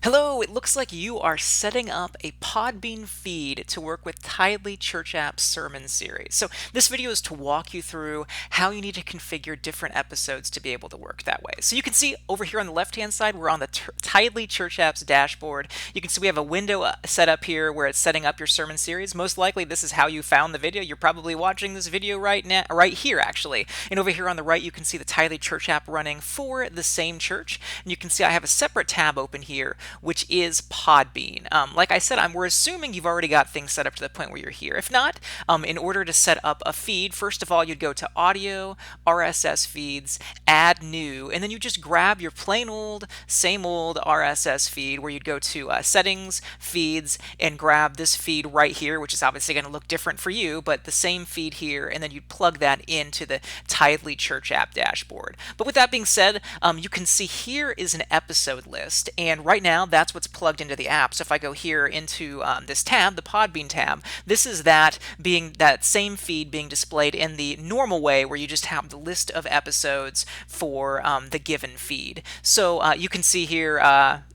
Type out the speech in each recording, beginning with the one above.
Hello, it looks like you are setting up a Podbean feed to work with Tidely Church App's sermon series. So this video is to walk you through how you need to configure different episodes to be able to work that way. So you can see over here on the left-hand side, we're on the Tidely Church App's dashboard. You can see we have a window set up here where it's setting up your sermon series. Most likely this is how you found the video. You're probably watching this video right now, right here actually. And over here on the right, you can see the Tidely Church App running for the same church. And you can see I have a separate tab open here which is Podbean. Like I said, we're assuming you've already got things set up to the point where you're here. If not, in order to set up a feed, first of all, you'd go to Audio, RSS Feeds, Add New, and then you just grab your plain old, same old RSS feed where you'd go to Settings, Feeds, and grab this feed right here, which is obviously going to look different for you, but the same feed here, and then you'd plug that into the Tidely Church App dashboard. But with that being said, you can see here is an episode list, and right now that's what's plugged into the app. So if I go here into this tab, the Podbean tab, this is that same feed being displayed in the normal way where you just have the list of episodes for the given feed. So you can see here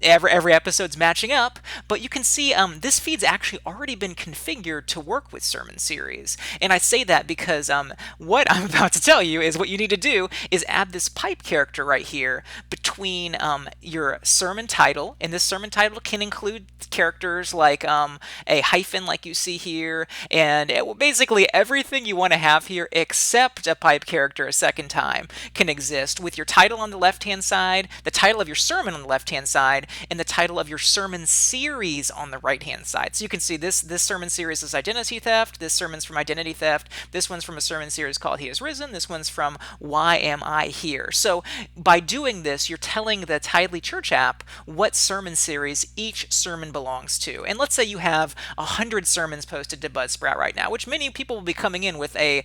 every episode's matching up, but you can see this feed's actually already been configured to work with sermon series. And I say that because what I'm about to tell you is what you need to do is add this pipe character right here between your sermon title, and this sermon title can include characters like a hyphen like you see here, and basically everything you want to have here except a pipe character a second time can exist with your title on the left hand side, the title of your sermon on the left hand side, and the title of your sermon series on the right hand side. So you can see this sermon series is identity theft, this sermon's from identity theft, this one's from a sermon series called He Is Risen, this one's from Why Am I Here? So by doing this, you're telling the Tidely Church app what sermon series each sermon belongs to. And let's say you have 100 sermons posted to Buzzsprout right now, which many people will be coming in with a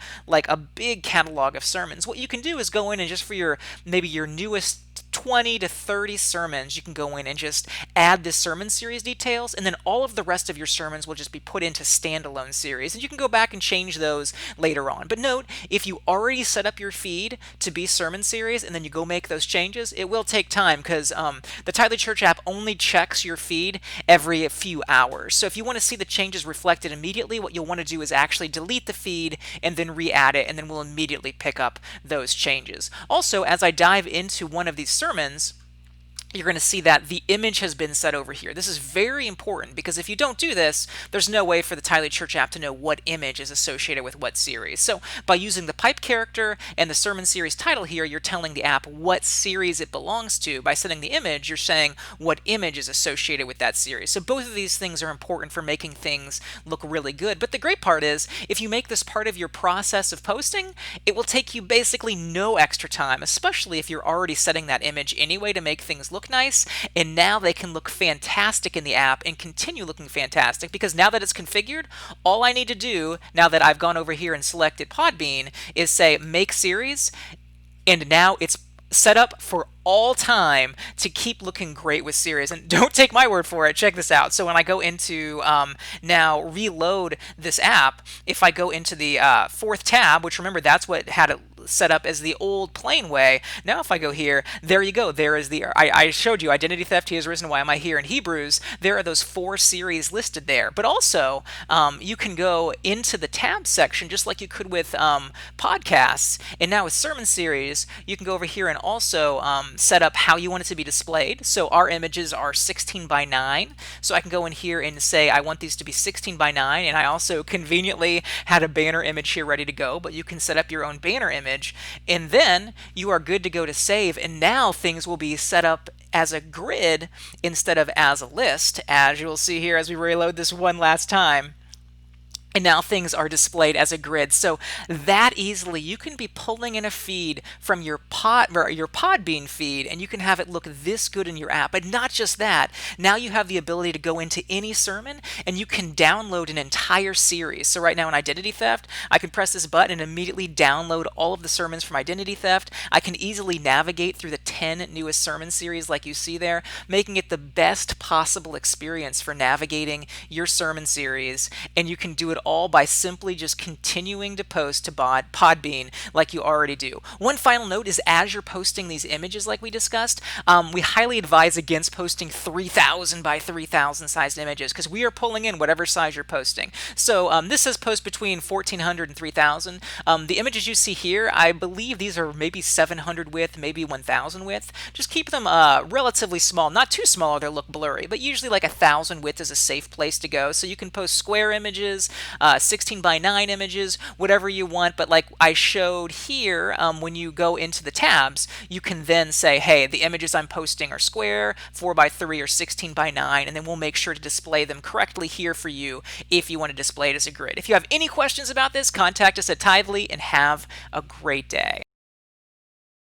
big catalog of sermons. What you can do is go in and just for maybe your newest 20 to 30 sermons, you can go in and just add this sermon series details, and then all of the rest of your sermons will just be put into standalone series, and you can go back and change those later on. But note, if you already set up your feed to be sermon series and then you go make those changes, it will take time because the Tidely Church app only checks your feed every few hours. So if you want to see the changes reflected immediately, what you'll want to do is actually delete the feed and then re-add it, and then we'll immediately pick up those changes. Also, as I dive into one of these sermons, you're going to see that the image has been set over here. This is very important because if you don't do this, there's no way for the Tidely Church app to know what image is associated with what series. So by using the pipe character and the sermon series title here, you're telling the app what series it belongs to. By setting the image, you're saying what image is associated with that series. So both of these things are important for making things look really good. But the great part is, if you make this part of your process of posting, it will take you basically no extra time, especially if you're already setting that image anyway to make things look nice, and now they can look fantastic in the app and continue looking fantastic because now that it's configured, all I need to do now that I've gone over here and selected Podbean is say make series, and now it's set up for all time to keep looking great with series. And don't take my word for it, check this out. So when I go into now reload this app, if I go into the fourth tab, which remember that's what had it set up as the old plain way. Now if I go here, there you go. There is I showed you identity theft, He Is Risen, Why Am I Here in Hebrews. There are those 4 series listed there. But also you can go into the tab section just like you could with podcasts. And now with sermon series, you can go over here and also set up how you want it to be displayed. So our images are 16 by 9. So I can go in here and say I want these to be 16 by 9. And I also conveniently had a banner image here ready to go, but you can set up your own banner image. And then you are good to go to save, and now things will be set up as a grid instead of as a list, as you'll see here as we reload this one last time. And now things are displayed as a grid. So that easily, you can be pulling in a feed from your Podbean feed, and you can have it look this good in your app. But not just that. Now you have the ability to go into any sermon, and you can download an entire series. So right now in Identity Theft, I can press this button and immediately download all of the sermons from Identity Theft. I can easily navigate through the 10 newest sermon series like you see there, making it the best possible experience for navigating your sermon series. And you can do it all by simply just continuing to post to Podbean like you already do. One final note is, as you're posting these images like we discussed, we highly advise against posting 3,000 by 3,000 sized images, because we are pulling in whatever size you're posting. So this says post between 1,400 and 3,000. The images you see here, I believe these are maybe 700 width, maybe 1,000 width. Just keep them relatively small, not too small or they'll look blurry, but usually like 1,000 width is a safe place to go. So you can post square images, 16 by 9 images, whatever you want. But like I showed here, when you go into the tabs, you can then say, hey, the images I'm posting are square, 4 by 3, or 16 by 9, and then we'll make sure to display them correctly here for you if you want to display it as a grid. If you have any questions about this, contact us at Tithely, and have a great day.